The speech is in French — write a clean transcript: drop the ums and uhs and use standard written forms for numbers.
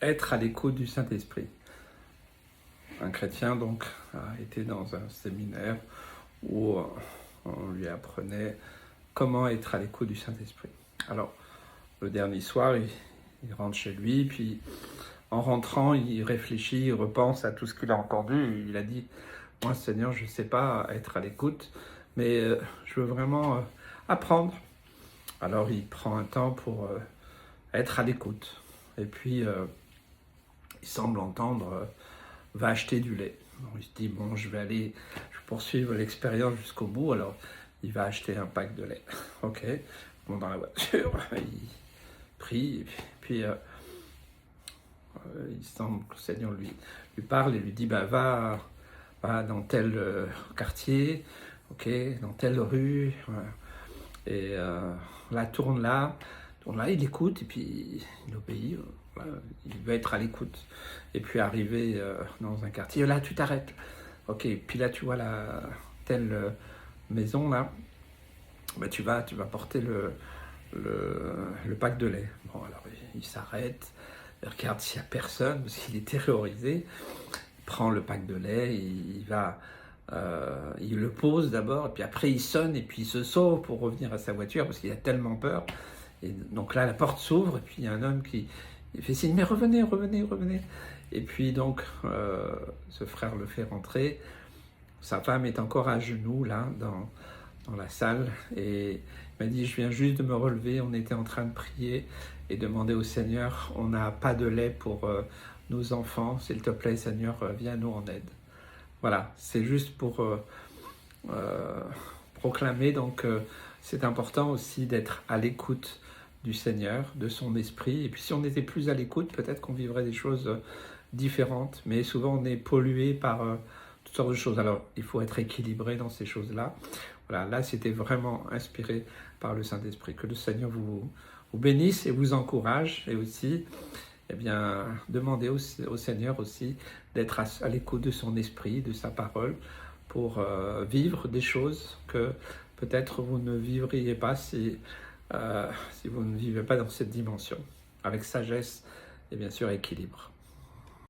être à l'écoute du Saint-Esprit. Un chrétien donc a été dans un séminaire où on lui apprenait comment être à l'écoute du Saint-Esprit. Alors, le dernier soir, il rentre chez lui, puis en rentrant, il réfléchit, il repense à tout ce qu'il a entendu. Il a dit, moi Seigneur, je ne sais pas être à l'écoute, mais je veux vraiment apprendre. Alors il prend un temps pour être à l'écoute. Et puis, il semble entendre va acheter du lait. Donc, il se dit, bon, je vais poursuivre l'expérience jusqu'au bout. Alors, il va acheter un pack de lait. Ok, bon, dans la voiture, il prie, et puis il semble que le Seigneur lui parle et lui dit, bah, va dans tel quartier, ok, dans telle rue, voilà. Et là, tourne là, il écoute, et puis il obéit. Voilà, il veut être à l'écoute. Et puis arrivé dans un quartier, là tu t'arrêtes. Ok, puis là tu vois la telle maison là, bah, tu vas porter le pack de lait. Bon alors il s'arrête, il regarde s'il n'y a personne, parce qu'il est terrorisé, il prend le pack de lait, il le pose d'abord, et puis après il sonne, et puis il se sauve pour revenir à sa voiture, parce qu'il a tellement peur. Et donc là la porte s'ouvre, et puis il y a un homme qui fait signe, mais revenez. Et puis donc, ce frère le fait rentrer. Sa femme est encore à genoux, là, dans la salle. Et il m'a dit, je viens juste de me relever. On était en train de prier et demander au Seigneur, on n'a pas de lait pour nos enfants. S'il te plaît, Seigneur, viens-nous en aide. Voilà, c'est juste pour proclamer. Donc, c'est important aussi d'être à l'écoute du Seigneur, de son esprit. Et puis si on était plus à l'écoute, peut-être qu'on vivrait des choses différentes. Mais souvent, on est pollué par toutes sortes de choses. Alors, il faut être équilibré dans ces choses-là. Voilà, là, c'était vraiment inspiré par le Saint-Esprit. Que le Seigneur vous bénisse et vous encourage. Et aussi, eh bien, demandez au Seigneur aussi d'être à l'écoute de son esprit, de sa parole, pour vivre des choses que peut-être vous ne vivriez pas si vous ne vivez pas dans cette dimension, avec sagesse et bien sûr équilibre.